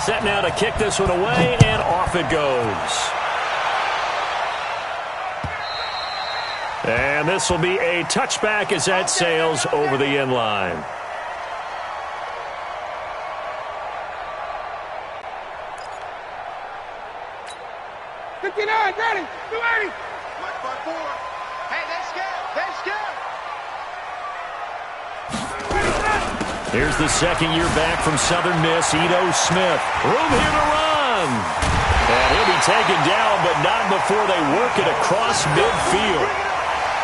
Set now to kick this one away, and off it goes. And this will be a touchback as that sails over the end line. Ready, 280. Hey, they're scared. Here's the second year back from Southern Miss, Ito Smith. Room here to run. And he'll be taken down, but not before they work it across midfield.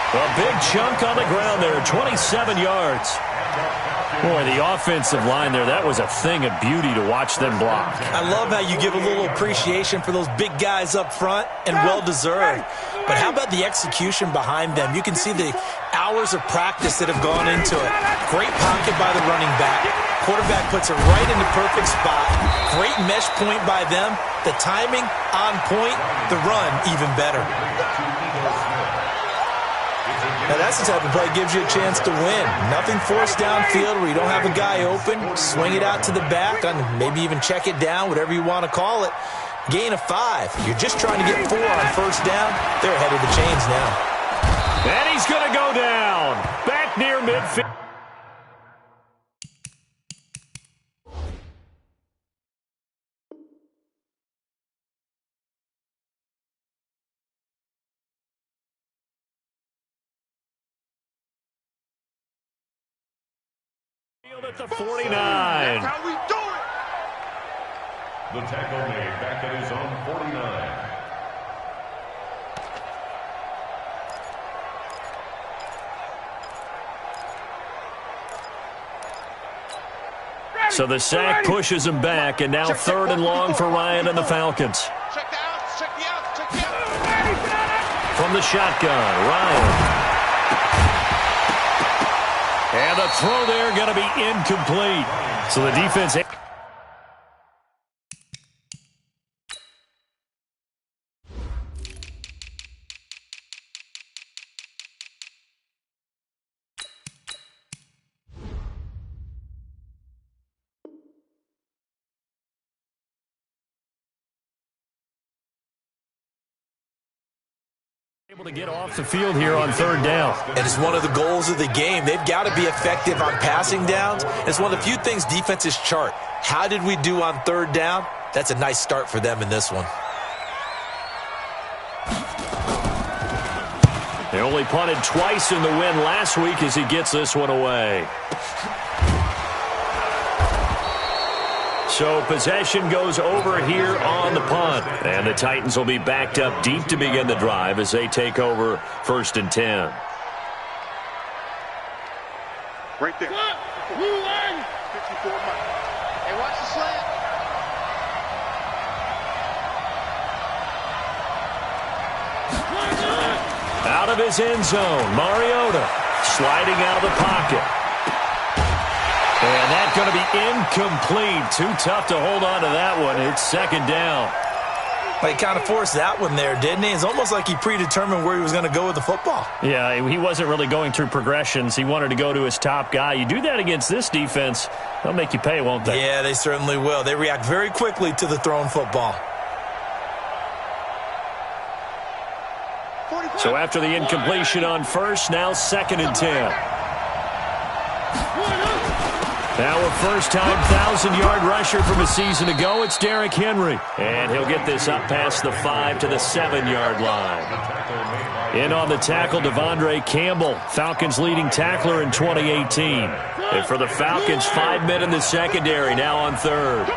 A big chunk on the ground there, 27 yards. Boy, the offensive line there, that was a thing of beauty to watch them block. I love how you give a little appreciation for those big guys up front, and well-deserved. But how about the execution behind them? You can see the hours of practice that have gone into it. Great pocket by the running back. Quarterback puts it right in the perfect spot. Great mesh point by them. The timing on point. The run even better. Now that's the type of play that gives you a chance to win. Nothing forced downfield where you don't have a guy open. Swing it out to the back, and maybe even check it down, whatever you want to call it. Gain of 5. You're just trying to get 4 on first down. They're ahead of the chains now. And he's going to go down. Back near midfield. At the 49. That's how we do it. The tackle made back at his own 49. So the sack pushes him back, and now 3rd and long for Ryan and the Falcons. Check the outs. From the shotgun, Ryan. And the throw there going to be incomplete. So the defense... able to get off the field here on 3rd down. And it's one of the goals of the game. They've got to be effective on passing downs. It's one of the few things defenses chart. How did we do on 3rd down? That's a nice start for them in this one. They only punted twice in the win last week as he gets this one away. So possession goes over here on the punt. And the Titans will be backed up deep to begin the drive as they take over 1st and 10. Right there. 54 miles. Hey, watch the slant. Out of his end zone, Mariota sliding out of the pocket. And that's going to be incomplete. Too tough to hold on to that one. It's 2nd down. But he kind of forced that one there, didn't he? It's almost like he predetermined where he was going to go with the football. Yeah, he wasn't really going through progressions. He wanted to go to his top guy. You do that against this defense, they'll make you pay, won't they? Yeah, they certainly will. They react very quickly to the thrown football. So after the incompletion on 1st, now 2nd and 10. Now a first-time 1,000-yard rusher from a season ago. It's Derrick Henry. And he'll get this up past the 5 to the 7-yard line. In on the tackle, Devondre Campbell, Falcons' leading tackler in 2018. And for the Falcons, 5 men in the secondary, now on 3rd.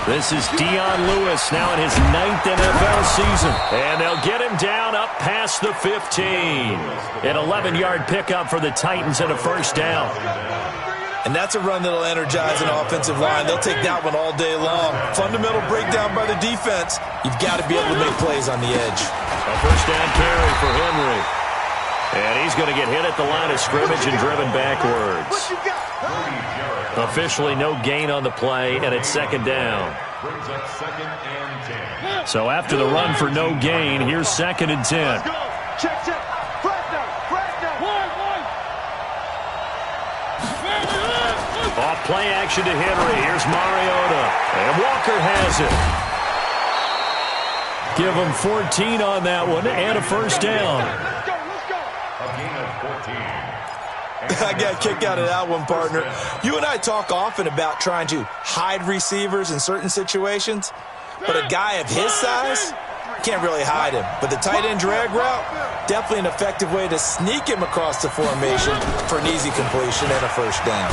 This is Dion Lewis, now in his 9th NFL season. And they'll get him down up past the 15. An 11-yard pickup for the Titans and a first down. And that's a run that'll energize an offensive line. They'll take that one all day long. Fundamental breakdown by the defense. You've got to be able to make plays on the edge. A first down carry for Henry. And he's going to get hit at the line of scrimmage and driven backwards. Officially no gain on the play, and it's 2nd down. So after the run for no gain, here's 2nd and 10. Off Play action to Henry. Here's Mariota. And Walker has it. Give him 14 on that one and a first down. A gain of 14. I got a kick out of that one, partner. You and I talk often about trying to hide receivers in certain situations, but a guy of his size can't really hide him. But the tight end drag route, definitely an effective way to sneak him across the formation for an easy completion and a first down.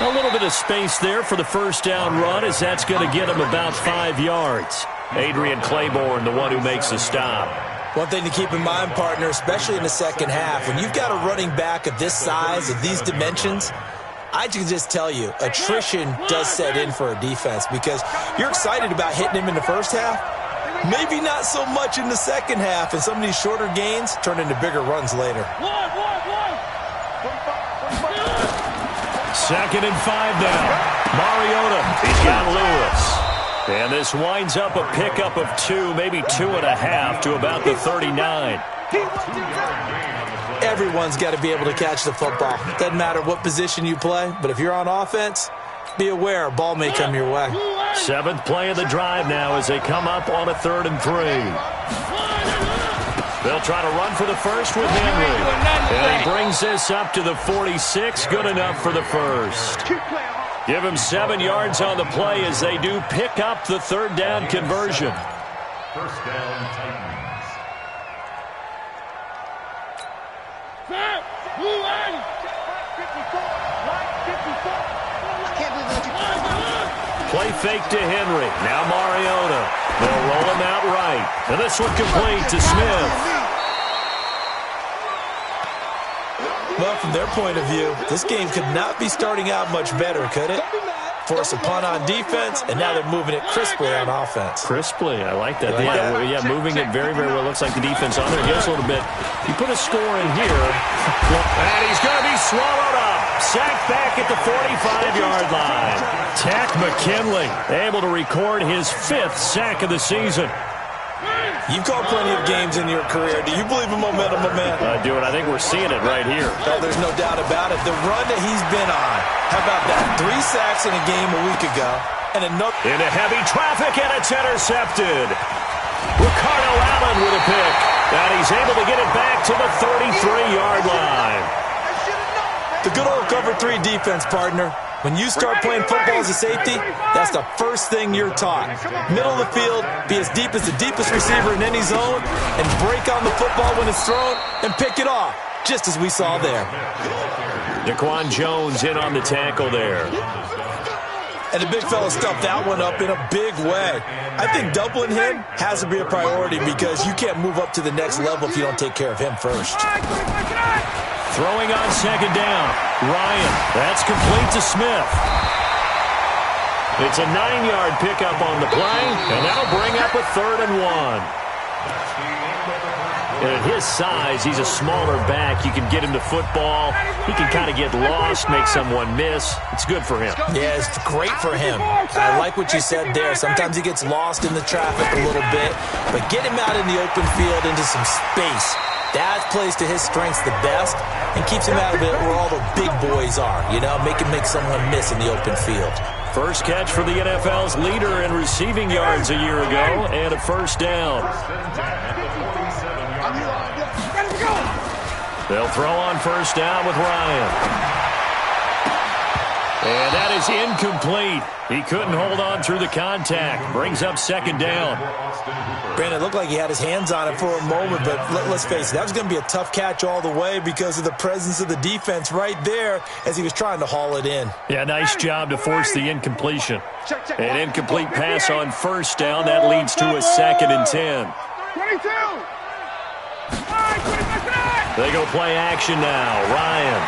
A little bit of space there for the first down run, as that's going to get him about 5 yards. Adrian Claiborne, the one who makes the stop. One thing to keep in mind, partner, especially in the second half, when you've got a running back of this size, of these dimensions, I can just tell you, attrition does set in for a defense because you're excited about hitting him in the first half. Maybe not so much in the second half, and some of these shorter gains turn into bigger runs later. 2nd and 5 now. Mariota, he's got Lewis. And this winds up a pickup of 2, maybe 2.5 to about the 39. Everyone's got to be able to catch the football. Doesn't matter what position you play, but if you're on offense, be aware a ball may come your way. 7th play of the drive now as they come up on a 3rd and 3. They'll try to run for the first with Henry. And he brings this up to the 46. Good enough for the first. Give him 7 yards on the play as they do pick up the 3rd down conversion. First down, Titans. Play fake to Henry. Now Mariota. They'll roll him out right. And this one complete to Smith. Well, from their point of view, this game could not be starting out much better, could it? Force a punt on defense, and now they're moving it crisply on offense. Crisply, I like that. Yeah, moving it very, very well. Looks like the defense on their heels a little bit. You put a score in here, and he's going to be swallowed up. Sacked back at the 45-yard line. Tack McKinley able to record his 5th sack of the season. You've called plenty of games in your career. Do you believe in momentum, my man? I do, and I think we're seeing it right here. Oh, there's no doubt about it. The run that he's been on. How about that? 3 sacks in a game a week ago. And another. Into heavy traffic, and it's intercepted. Ricardo Allen with a pick. And he's able to get it back to the 33-yard line. The good old cover 3 defense, partner. When you start playing football as a safety, that's the first thing you're taught. Middle of the field, be as deep as the deepest receiver in any zone, and break on the football when it's thrown and pick it off, just as we saw there. Daquan Jones in on the tackle there. And the big fella stuffed that one up in a big way. I think doubling him has to be a priority because you can't move up to the next level if you don't take care of him first. Throwing on 2nd down. Ryan, that's complete to Smith. It's a 9-yard pickup on the play, and that'll bring up a 3rd and 1. And at his size, he's a smaller back. You can get him to football. He can kind of get lost, make someone miss. It's good for him. Yeah, it's great for him. I like what you said there. Sometimes he gets lost in the traffic a little bit, but get him out in the open field into some space. That plays to his strengths the best and keeps him out of it where all the big boys are, you know, make someone miss in the open field. First catch for the NFL's leader in receiving yards a year ago, and a first down. They'll throw on first down with Ryan. And that is incomplete. He couldn't hold on through the contact. Brings up 2nd down. Brandon, it looked like he had his hands on it for a moment, but let's face it, that was going to be a tough catch all the way because of the presence of the defense right there as he was trying to haul it in. Yeah, nice job to force the incompletion. An incomplete pass on first down. That leads to a 2nd and 10. 22! They go play action now. Ryan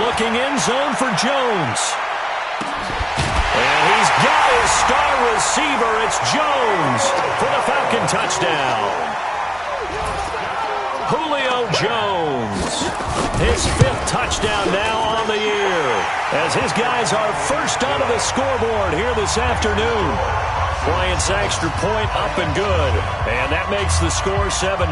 looking in zone for Jones. And he's got his star receiver. It's Jones for the Falcon touchdown. Julio Jones. His 5th touchdown now on the year as his guys are first onto the scoreboard here this afternoon. Bryant's extra point up and good. And that makes the score 7-0.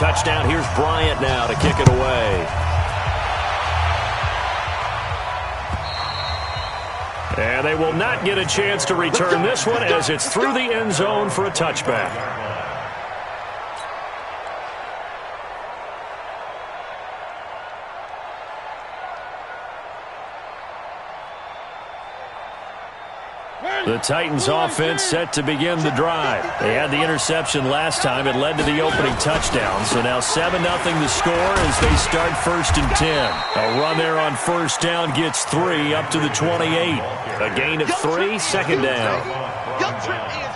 touchdown. Here's Bryant now to kick it away. And they will not get a chance to return this one as it's through the end zone for a touchback. The Titans offense set to begin the drive. They had the interception last time. It led to the opening touchdown. So now 7-0 the score as they start 1st and 10. A run there on 1st down gets 3 up to the 28. A gain of 3, 2nd down.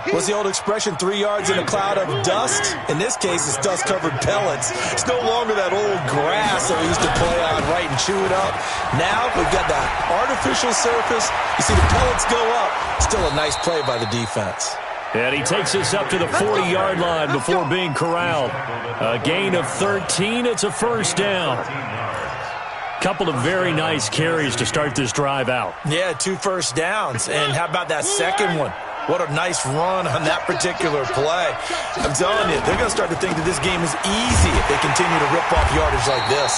What's the old expression, 3 yards in a cloud of dust? In this case, it's dust-covered pellets. It's no longer that old grass that we used to play on, right, and chew it up. Now we've got that artificial surface. You see the pellets go up. Still a nice play by the defense. And he takes us up to the 40-yard line before being corralled. A gain of 13. It's a 1st down. Couple of very nice carries to start this drive out. Yeah, 2 first downs. And how about that second one? What a nice run on that particular play. I'm telling you, they're going to start to think that this game is easy if they continue to rip off yardage like this.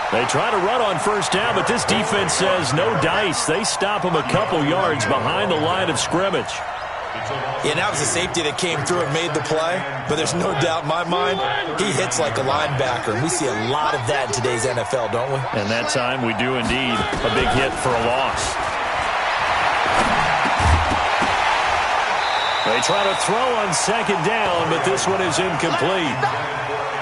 They try to run on 1st down, but this defense says no dice. They stop them a couple yards behind the line of scrimmage. Yeah, that was a safety that came through and made the play, but there's no doubt in my mind, he hits like a linebacker, and we see a lot of that in today's NFL, don't we? And that time we do indeed. A big hit for a loss. They try to throw on 2nd down, but this one is incomplete.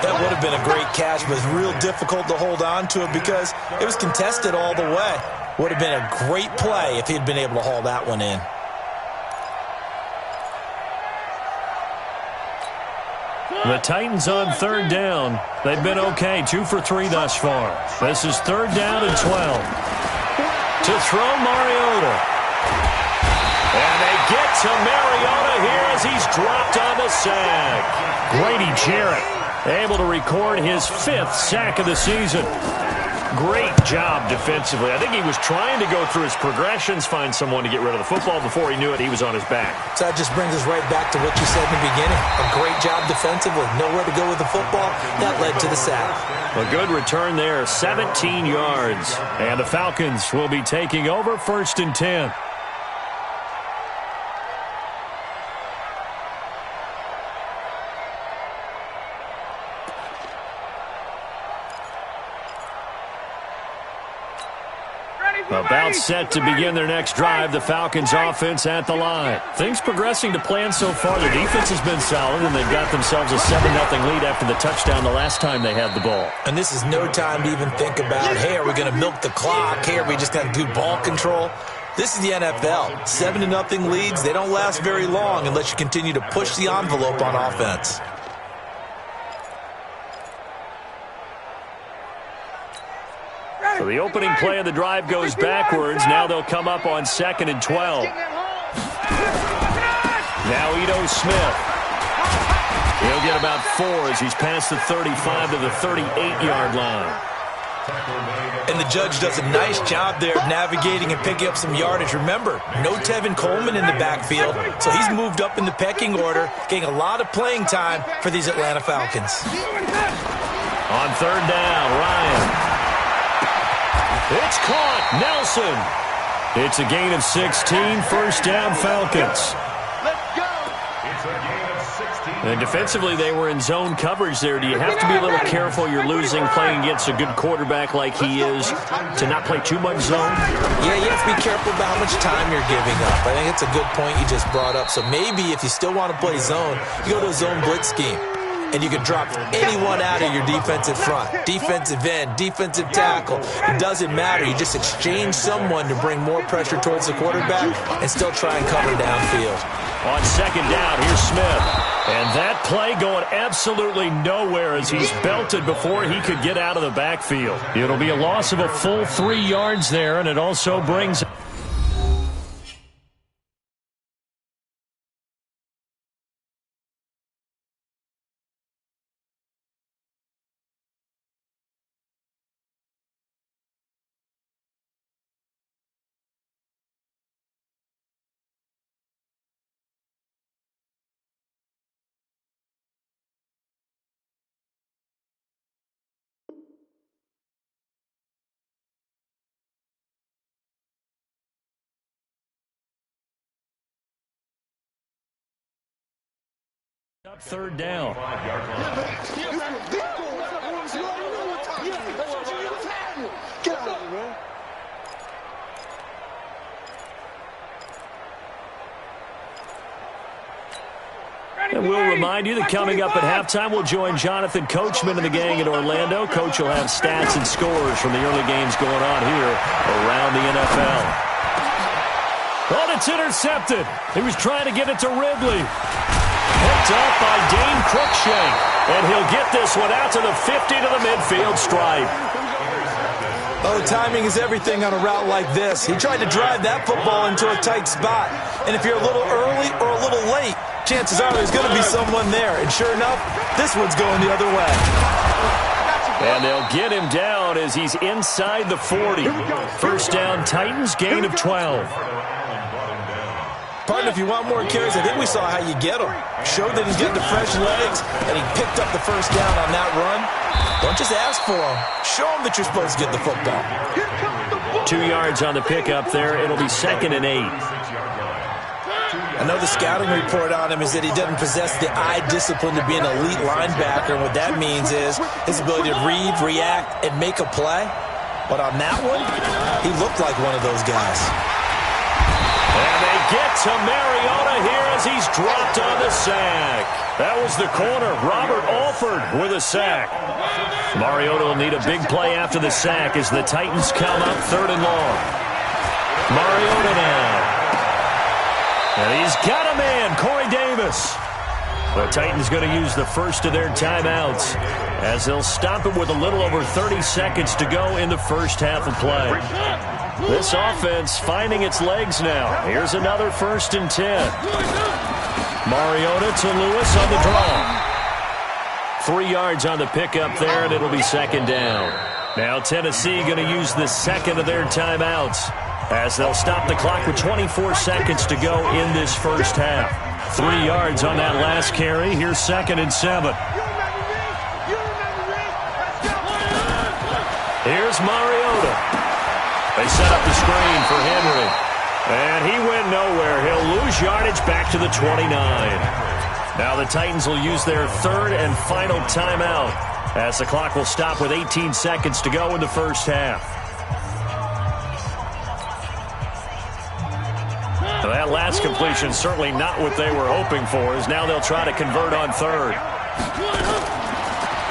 That would have been a great catch, but it's real difficult to hold on to it because it was contested all the way. Would have been a great play if he'd been able to haul that one in. The Titans on 3rd down. They've been okay, 2 for 3 thus far. This is 3rd down and 12. To throw Mariota. And they get to Mariota here as he's dropped on the sack. Grady Jarrett able to record his 5th sack of the season. Great job defensively. I think he was trying to go through his progressions, find someone to get rid of the football. Before he knew it, he was on his back. So that just brings us right back to what you said in the beginning. A great job defensively. Nowhere to go with the football. That led to the sack. A good return there, 17 yards. And the Falcons will be taking over 1st and 10. About set to begin their next drive. The Falcons offense at the line. Things progressing to plan so far. Their defense has been solid, and they've got themselves a 7-0 lead after the touchdown the last time they had the ball. And this is no time to even think about, hey, are we going to milk the clock? Hey, are we just going to do ball control? This is the NFL. 7-0 leads, they don't last very long unless you continue to push the envelope on offense. So the opening play of the drive goes backwards. Now they'll come up on 2nd and 12. Now Ito Smith. He'll get about 4 as he's past the 35 to the 38-yard line. And the judge does a nice job there of navigating and picking up some yardage. Remember, no Tevin Coleman in the backfield, so he's moved up in the pecking order, getting a lot of playing time for these Atlanta Falcons. On 3rd down, Ryan. It's caught. Nelson. It's a gain of 16. 1st down, Falcons. Let's go. It's a gain of 16. And defensively, they were in zone coverage there. Do you have to be a little careful? You're losing playing against a good quarterback like he is to not play too much zone? Yeah, you have to be careful about how much time you're giving up. I think it's a good point you just brought up. So maybe if you still want to play zone, you go to a zone blitz scheme. And you can drop anyone out of your defensive front. Defensive end, defensive tackle. It doesn't matter. You just exchange someone to bring more pressure towards the quarterback and still try and cover downfield. On 2nd down, here's Smith. And that play going absolutely nowhere as he's belted before he could get out of the backfield. It'll be a loss of a full 3 yards there, and it also brings Third down. And we'll remind you that coming up at halftime, we'll join Jonathan Coachman and the gang in Orlando. Coach will have stats and scores from the early games going on here around the NFL. Oh, it's intercepted. He was trying to get it to Ridley. Picked up by Dane Cruikshank. And he'll get this one out to the 50 to the midfield stripe. Oh, timing is everything on a route like this. He tried to drive that football into a tight spot. And if you're a little early or a little late, chances are there's going to be someone there. And sure enough, this one's going the other way. And they'll get him down as he's inside the 40. First down, Titans, gain of 12. Partner, if you want more carries, I think we saw how you get him. Showed that he's getting the fresh legs, and he picked up the first down on that run. Don't just ask for him. Show him that you're supposed to get the football. 2 yards on the pickup there. It'll be 2nd and 8. I know the scouting report on him is that he doesn't possess the eye discipline to be an elite linebacker, and what that means is his ability to read, react, and make a play. But on that one, he looked like one of those guys. And they get to Mariota here as he's dropped on the sack. That was the corner, Robert Alford, with a sack. Mariota will need a big play after the sack as the Titans come up 3rd and long. Mariota now. And he's got a man, Corey Davis. The Titans going to use the first of their timeouts as they'll stop it with a little over 30 seconds to go in the first half of play. This offense finding its legs now. Here's another 1st and 10. Mariota to Lewis on the draw. 3 yards on the pickup there, and it'll be 2nd down. Now Tennessee going to use the second of their timeouts as they'll stop the clock with 24 seconds to go in this first half. 3 yards on that last carry. Here's 2nd and 7. Here's Mariota. They set up the screen for Henry. And he went nowhere. He'll lose yardage back to the 29. Now the Titans will use their 3rd and final timeout as the clock will stop with 18 seconds to go in the first half. Now that last completion certainly not what they were hoping for, as now they'll try to convert on 3rd.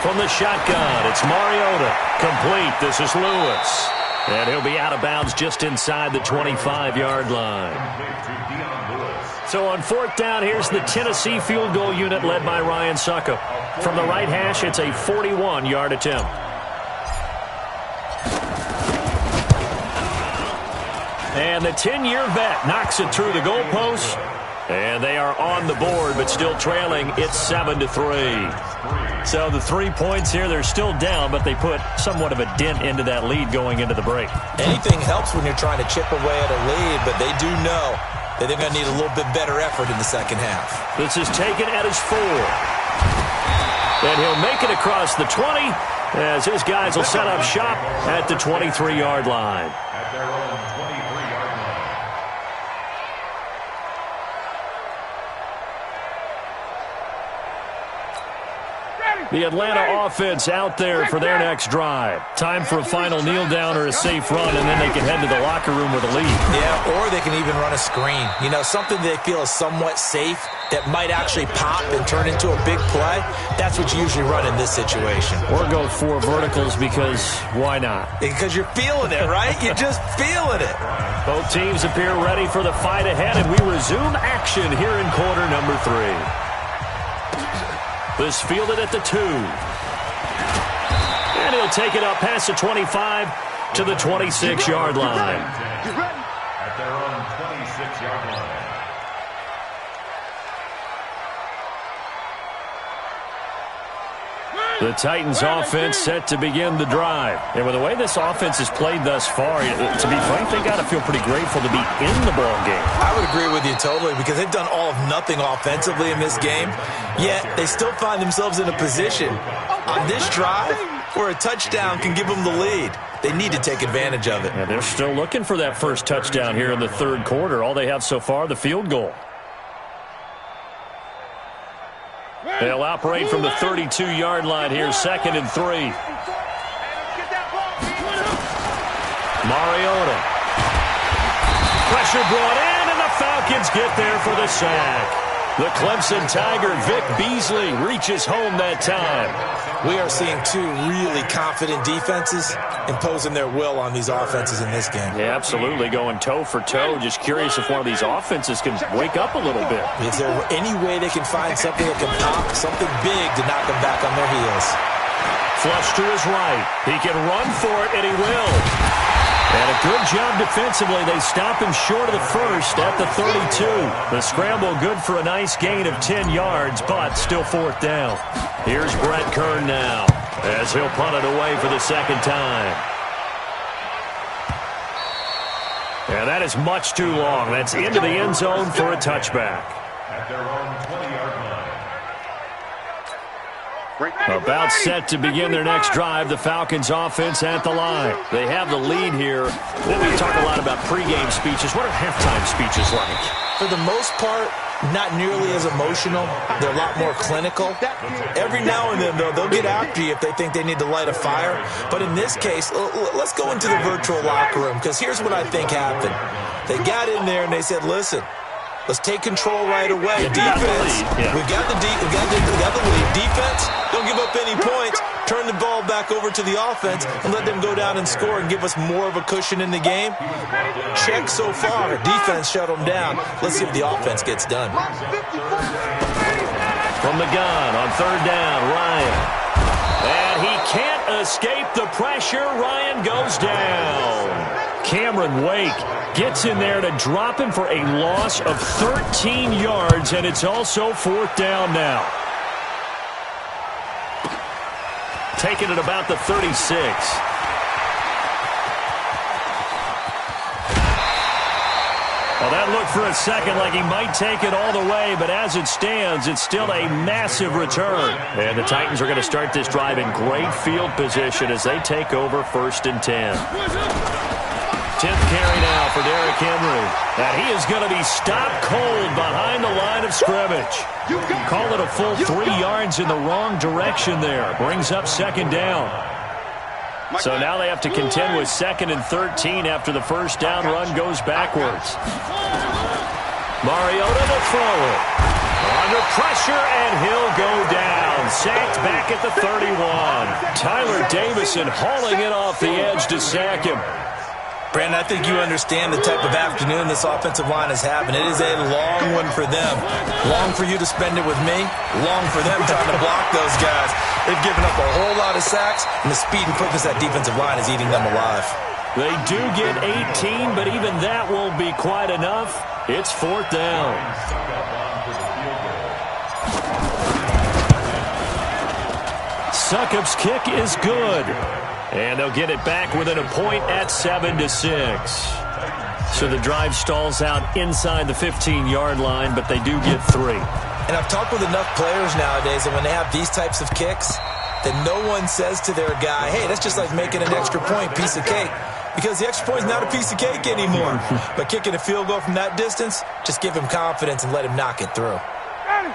From the shotgun, it's Mariota. Complete. This is Lewis. And he'll be out of bounds just inside the 25-yard line. So on 4th down, here's the Tennessee field goal unit led by Ryan Suckup. From the right hash, it's a 41-yard attempt. And the 10-year vet knocks it through the goalpost. And they are on the board, but still trailing. It's 7-3. So the 3 points here, they're still down, but they put somewhat of a dent into that lead going into the break. Anything helps when you're trying to chip away at a lead, but they do know that they're going to need a little bit better effort in the second half. This is taken at his 4. And he'll make it across the 20 as his guys will set up shop at the 23-yard line. At their own 23-yard line. The Atlanta offense out there for their next drive. Time for a final kneel down or a safe run, and then they can head to the locker room with a lead. Yeah, or they can even run a screen. You know, something they feel is somewhat safe that might actually pop and turn into a big play. That's what you usually run in this situation. Or go 4 verticals because why not? Because you're feeling it, right? You're just feeling it. Both teams appear ready for the fight ahead, and we resume action here in quarter number 3. This fielded at the 2. And he'll take it up past the 25 to the 26-yard line. At their own 26-yard line. The Titans offense set to begin the drive. And with the way this offense has played thus far, to be frank, they got to feel pretty grateful to be in the ball game. I would agree with you totally because they've done all of nothing offensively in this game, yet they still find themselves in a position on this drive where a touchdown can give them the lead. They need to take advantage of it. And they're still looking for that first touchdown here in the third quarter. All they have so far, the field goal. They'll operate from the 32-yard line here, 2nd and 3. Mariota. Pressure brought in, and the Falcons get there for the sack. The Clemson Tiger, Vic Beasley, reaches home that time. We are seeing two really confident defenses imposing their will on these offenses in this game. Yeah, absolutely, going toe for toe. Just curious if one of these offenses can wake up a little bit. Is there any way they can find something that can pop, something big to knock them back on their heels? Flush to his right. He can run for it, and he will. And a good job defensively. They stop him short of the first at the 32. The scramble good for a nice gain of 10 yards, but still 4th down. Here's Brett Kern now as he'll punt it away for the 2nd time. And that is much too long. That's into the end zone for a touchback. At their own 20-yard line. About set to begin their next drive, the Falcons offense at the line. They have the lead here. Well, we talk a lot about pregame speeches. What are halftime speeches like? For the most part, not nearly as emotional. They're a lot more clinical. Every now and then, though, they'll get after you if they think they need to light a fire. But in this case, let's go into the virtual locker room, because here's what I think happened. They got in there and they said, listen, let's take control right away. Defense, we got the lead. Defense, don't give up any points. Turn the ball back over to the offense and let them go down and score and give us more of a cushion in the game. Check so far. Defense shut them down. Let's see if the offense gets done. From the gun on 3rd down, Ryan. And he can't escape the pressure. Ryan goes down. Cameron Wake gets in there to drop him for a loss of 13 yards, and it's also 4th down now. Taken at about the 36. Well, that looked for a second like he might take it all the way, but as it stands, it's still a massive return. And the Titans are going to start this drive in great field position as they take over 1st and 10. 10th carry now for Derrick Henry. And he is going to be stopped cold behind the line of scrimmage. Call it a full 3 yards in the wrong direction there. Brings up 2nd down. So now they have to contend with 2nd and 13 after the 1st down run goes backwards. Mariota to throw it. Under pressure, and he'll go down. Sacked back at the 31. Tyler Davison hauling it off the edge to sack him. Brandon, I think you understand the type of afternoon this offensive line is having. It is a long one for them. Long for you to spend it with me. Long for them trying to block those guys. They've given up a whole lot of sacks, and the speed and quickness of that defensive line is eating them alive. They do get 18, but even that won't be quite enough. It's 4th down. Succop's kick is good. And they'll get it back within a point at 7-6. So the drive stalls out inside the 15-yard line, but they do get 3. And I've talked with enough players nowadays that when they have these types of kicks, that no one says to their guy, hey, that's just like making an extra point, piece of cake. Because the extra point is not a piece of cake anymore. But kicking a field goal from that distance, just give him confidence and let him knock it through.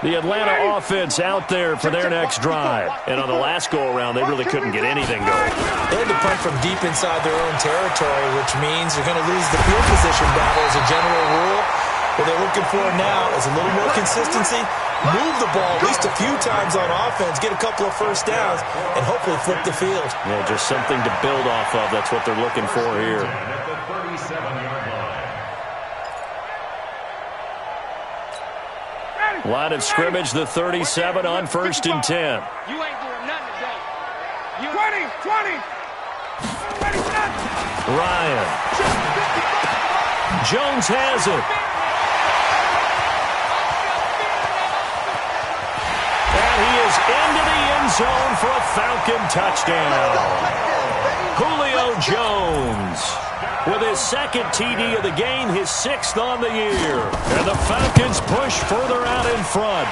The Atlanta offense out there for their next drive. And on the last go-around, they really couldn't get anything going. They had to punt from deep inside their own territory, which means they're going to lose the field position battle as a general rule. What they're looking for now is a little more consistency, move the ball at least a few times on offense, get a couple of 1st downs, and hopefully flip the field. Yeah, just something to build off of. That's what they're looking for here. At the 37-yard line. Line of scrimmage, the 37 on 1st and 10. You ain't doing nothing today. 20. Ryan. Jones has it. And he is into the end zone for a Falcon touchdown. Julio Jones with his 2nd TD of the game, his 6th on the year. And the Falcons push further out in front.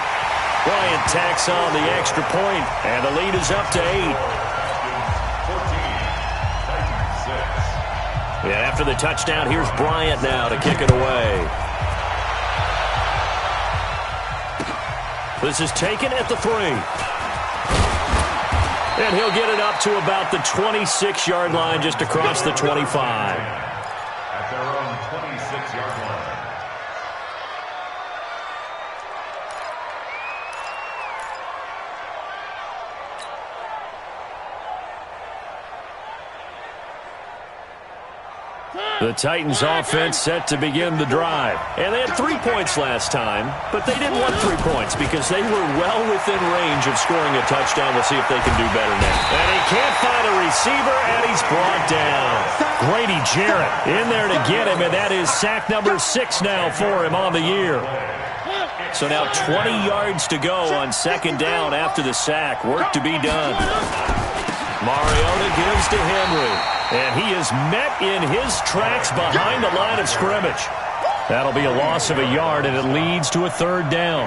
Bryant tacks on the extra point, and the lead is up to 8. 14, 6. Yeah, after the touchdown, here's Bryant now to kick it away. This is taken at the 3. And he'll get it up to about the 26-yard line, just across the 25. At their own 26-yard line. The Titans offense set to begin the drive. And they had 3 points last time, but they didn't want 3 points because they were well within range of scoring a touchdown. We'll see if they can do better now. And he can't find a receiver, and he's brought down. Grady Jarrett in there to get him, and that is sack number 6 now for him on the year. So now 20 yards to go on second down after the sack. Work to be done. Mariota gives to Henry. And he is met in his tracks behind the line of scrimmage. That'll be a loss of a yard, and it leads to a 3rd down.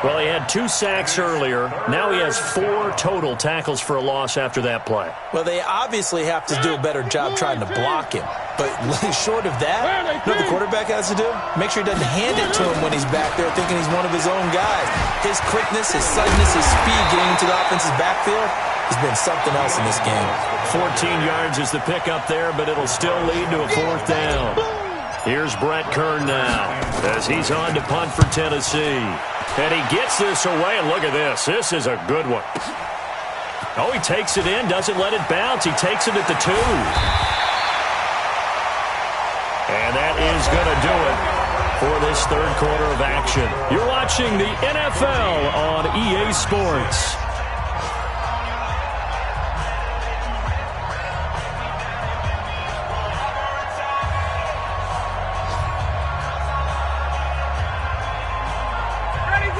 Well, he had 2 sacks earlier. Now he has 4 total tackles for a loss after that play. Well, they obviously have to do a better job trying to block him. But short of that, you know what the quarterback has to do? Make sure he doesn't hand it to him when he's back there thinking he's one of his own guys. His quickness, his suddenness, his speed getting into the offense's backfield has been something else in this game. 14 yards is the pickup there, but it'll still lead to a 4th down. Here's Brett Kern now as he's on to punt for Tennessee. And he gets this away, and look at this. This is a good one. Oh, he takes it in, doesn't let it bounce. He takes it at the 2. And that is going to do it for this 3rd quarter of action. You're watching the NFL on EA Sports.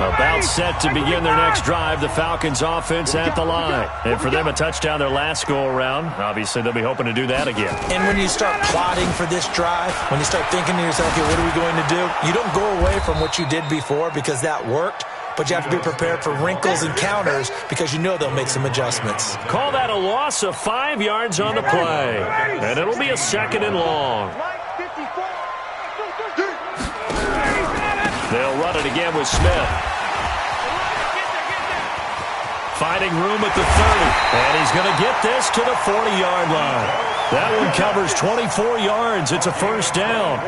About set to begin their next drive, the Falcons offense at the line. And for them, a touchdown their last go-around. Obviously, they'll be hoping to do that again. And when you start plotting for this drive, when you start thinking to yourself, okay, what are we going to do? You don't go away from what you did before because that worked, but you have to be prepared for wrinkles and counters because you know they'll make some adjustments. Call that a loss of 5 yards on the play. And it'll be a 2nd and long. They'll run it again with Smith. Finding room at the 30. And he's going to get this to the 40-yard line. That one covers 24 yards. It's a 1st down.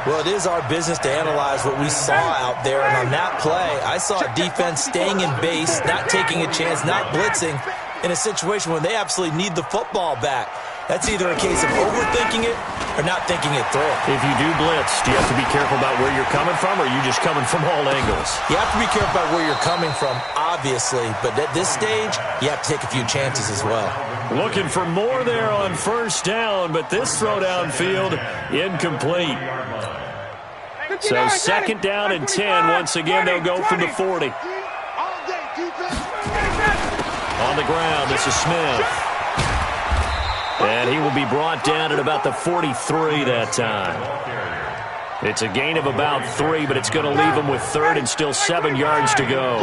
Well, it is our business to analyze what we saw out there. And on that play, I saw a defense staying in base, not taking a chance, not blitzing in a situation when they absolutely need the football back. That's either a case of overthinking it or not thinking it through. If you do blitz, do you have to be careful about where you're coming from, or are you just coming from all angles? You have to be careful about where you're coming from, obviously. But at this stage, you have to take a few chances as well. Looking for more there on 1st down, but this throw downfield incomplete. So 2nd down and 10. Once again, they'll go from the 40. On the ground, this is Smith. And he will be brought down at about the 43 that time. It's a gain of about 3, but it's going to leave him with 3rd and still 7 yards to go.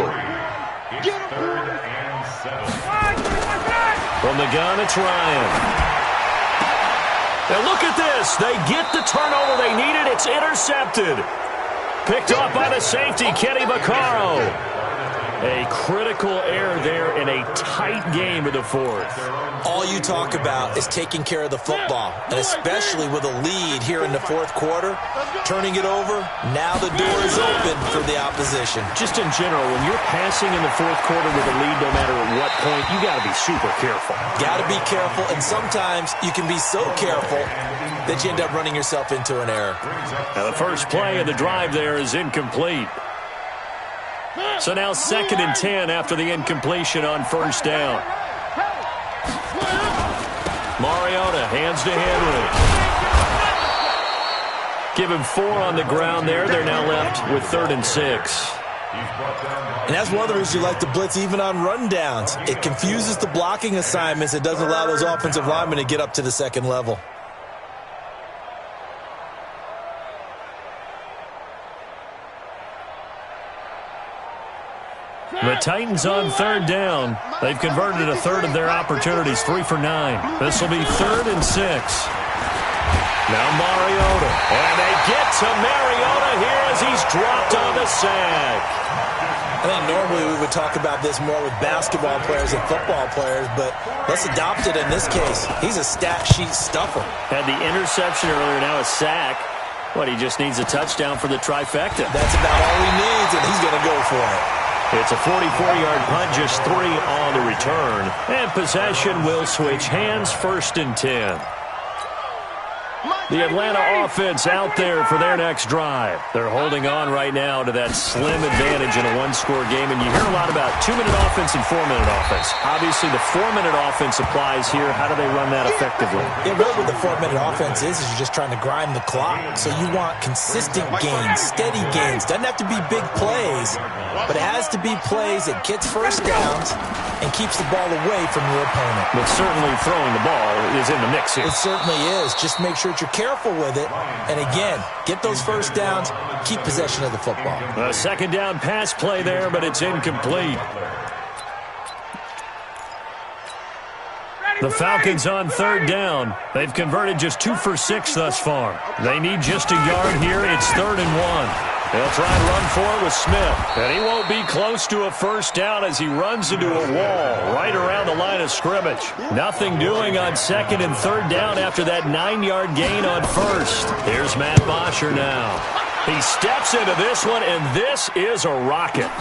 From the gun, it's Ryan. And look at this. They get the turnover they needed. It's intercepted. Picked off by the safety, Kenny Vaccaro. A critical error there in a tight game of the 4th. All you talk about is taking care of the football, and especially with a lead here in the 4th quarter, turning it over, now the door is open for the opposition. Just in general, when you're passing in the 4th quarter with a lead, no matter at what point, you got to be super careful. Got to be careful, and sometimes you can be so careful that you end up running yourself into an error. Now the first play of the drive there is incomplete. So now 2nd and 10 after the incompletion on 1st down. Mariota hands to Henry. Give him 4 on the ground there. They're now left with 3rd and 6. And that's one of the reasons you like to blitz even on rundowns. It confuses the blocking assignments. It doesn't allow those offensive linemen to get up to the 2nd level. The Titans on 3rd down. They've converted a 1/3 of their opportunities, 3 for 9. This will be 3rd and 6. Now Mariota. And they get to Mariota here as he's dropped on the sack. I think normally we would talk about this more with basketball players and football players, but let's adopt it in this case. He's a stat sheet stuffer. Had the interception earlier, now a sack. What, he just needs a touchdown for the trifecta. That's about all he needs, and he's going to go for it. It's a 44-yard punt, just 3 on the return. And possession will switch hands, 1st and 10. The Atlanta offense out there for their next drive. They're holding on right now to that slim advantage in a one-score game. And you hear a lot about 2-minute offense and 4-minute offense. Obviously, the 4-minute offense applies here. How do they run that effectively? Yeah, really what the 4-minute offense is you're just trying to grind the clock. So you want consistent gains, steady gains. Doesn't have to be big plays, but it has to be plays that gets first downs and keeps the ball away from your opponent. But certainly throwing the ball is in the mix here. It certainly is. Just make sure that you're careful with it. And again, get those first downs, keep possession of the football. A 2nd down pass play there, but it's incomplete. The Falcons on 3rd down. They've converted just 2 for 6 thus far. They need just a yard here. It's 3rd and 1. They'll try and run for it with Smith. And he won't be close to a first down as he runs into a wall right around the line of scrimmage. Nothing doing on 2nd and 3rd down after that 9-yard gain on 1st. Here's Matt Bosher now. He steps into this one, and this is a rocket.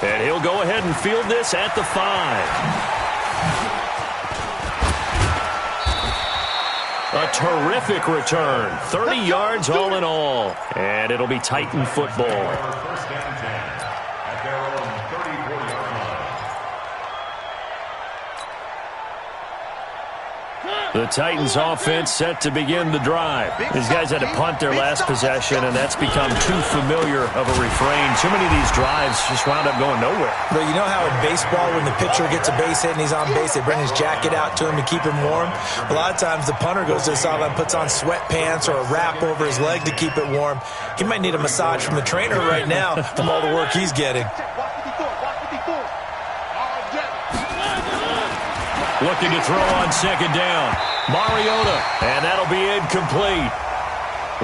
And he'll go ahead and field this at the 5. A terrific return. 30 yards all in all. And it'll be Titan football. 1st and 10 at their own 34-yard line. The Titans offense set to begin the drive. These guys had to punt their last possession, and that's become too familiar of a refrain. Too many of these drives just wound up going nowhere. But you know how in baseball when the pitcher gets a base hit and he's on base, they bring his jacket out to him to keep him warm? A lot of times the punter goes to the sideline, puts on sweatpants or a wrap over his leg to keep it warm. He might need a massage from the trainer right now from all the work he's getting. Looking to throw on 2nd down. Mariota, and that'll be incomplete.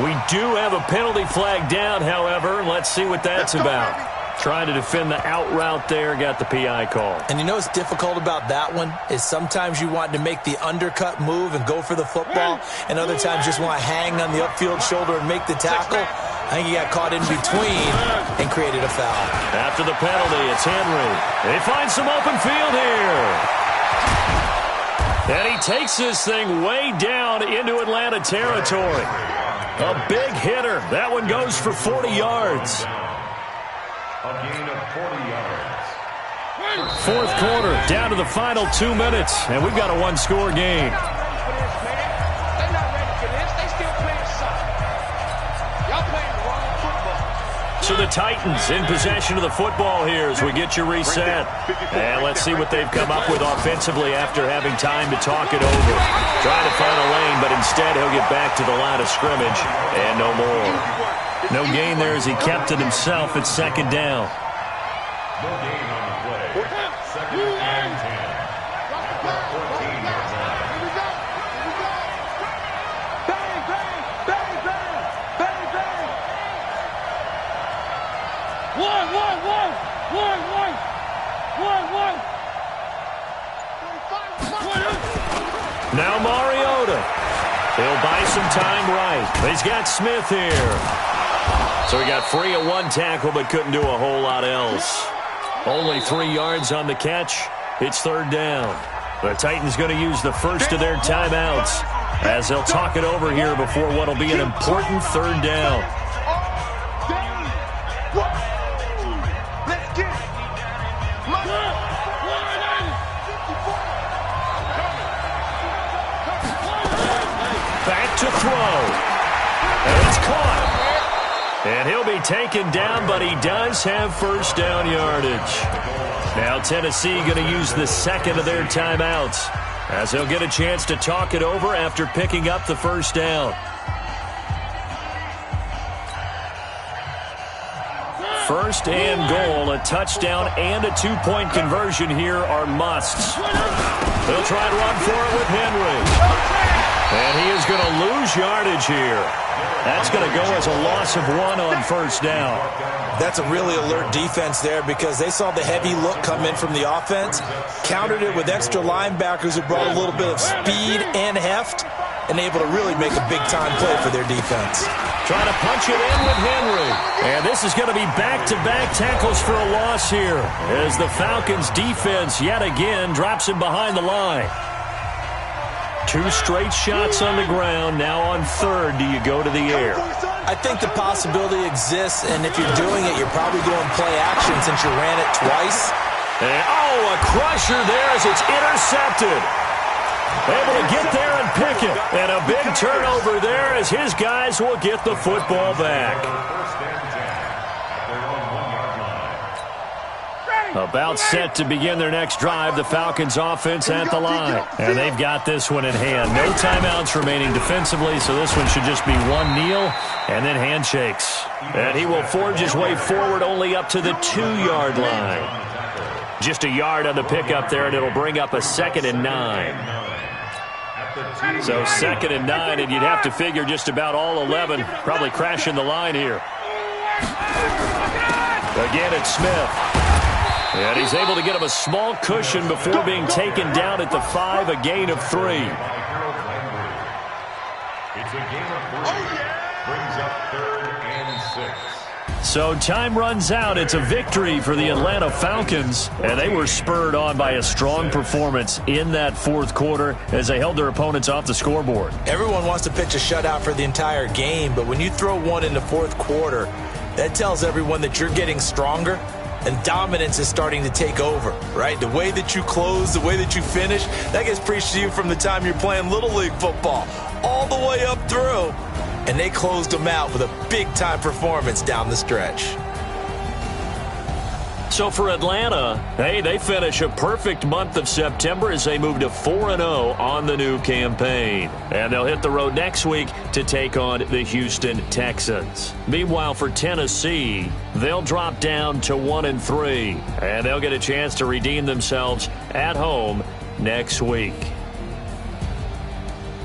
We do have a penalty flag down, however. Let's see what that's about. Trying to defend the out route there, got the PI call. And you know what's difficult about that one is sometimes you want to make the undercut move and go for the football, and other times just want to hang on the upfield shoulder and make the tackle. I think he got caught in between and created a foul. After the penalty, it's Henry. They find some open field here. And he takes this thing way down into Atlanta territory. A big hitter. That one goes for 40 yards. A gain of 40 yards. 4th quarter, down to the final 2 minutes, and we've got a one-score game. They're not ready for this. They still playing soccer. Y'all playing the wrong football. So the Titans in possession of the football here as we get you reset. And let's see what they've come up with offensively after having time to talk it over. Trying to find a lane, but instead he'll get back to the line of scrimmage. And no more. No gain there as he kept it himself at 2nd down. No gain on the play. 2nd and 10. 14-yard line. Bang, bang, bang, bang, bang, bang. One. Now Mariota. He'll buy some time right. He's got Smith here. So he got free at one tackle but couldn't do a whole lot else. Only 3 yards on the catch. It's 3rd down. The Titans going to use the first of their timeouts as they'll talk it over here before what will be an important 3rd down. Back to throw. And it's caught. And he'll be taken down, but he does have first down yardage. Now Tennessee going to use the 2nd of their timeouts as they'll get a chance to talk it over after picking up the first down. First and goal, a touchdown and a 2-point conversion here are musts. They'll try and run for it with Henry. And he is going to lose yardage here. That's going to go as a loss of 1 on first down. That's a really alert defense there because they saw the heavy look come in from the offense, countered it with extra linebackers who brought a little bit of speed and heft, and able to really make a big-time play for their defense. Trying to punch it in with Henry. And this is going to be back-to-back tackles for a loss here as the Falcons' defense yet again drops him behind the line. 2 straight shots on the ground. Now on third, do you go to the air? I think the possibility exists, and if you're doing it, you're probably doing play action since you ran it twice. And, oh, a crusher there as it's intercepted. Able to get there and pick it. And a big turnover there as his guys will get the football back. About set to begin their next drive, the Falcons offense at the line. And they've got this one in hand. No timeouts remaining defensively, so this one should just be one kneel and then handshakes. And he will forge his way forward only up to the 2-yard line. Just a yard on the pickup there, and it'll bring up a 2nd and 9. So 2nd and 9, and you'd have to figure just about all 11 probably crashing the line here. Again, it's Smith. And he's able to get him a small cushion before being taken down at the 5, a gain of 3. It's a gain of 3. Brings up 3rd and 6. So time runs out. It's a victory for the Atlanta Falcons. And they were spurred on by a strong performance in that 4th quarter as they held their opponents off the scoreboard. Everyone wants to pitch a shutout for the entire game, but when you throw one in the 4th quarter, that tells everyone that you're getting stronger. And dominance is starting to take over, right? The way that you close, the way that you finish, that gets preached to you from the time you're playing Little League football all the way up through. And they closed them out with a big-time performance down the stretch. So for Atlanta, hey, they finish a perfect month of September as they move to 4-0 on the new campaign. And they'll hit the road next week to take on the Houston Texans. Meanwhile, for Tennessee, they'll drop down to 1-3. And they'll get a chance to redeem themselves at home next week.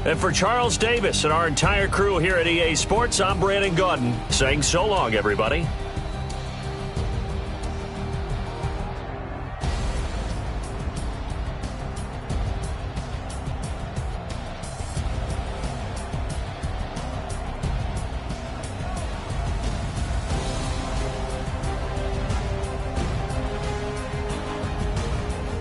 And for Charles Davis and our entire crew here at EA Sports, I'm Brandon Gaudin saying so long, everybody.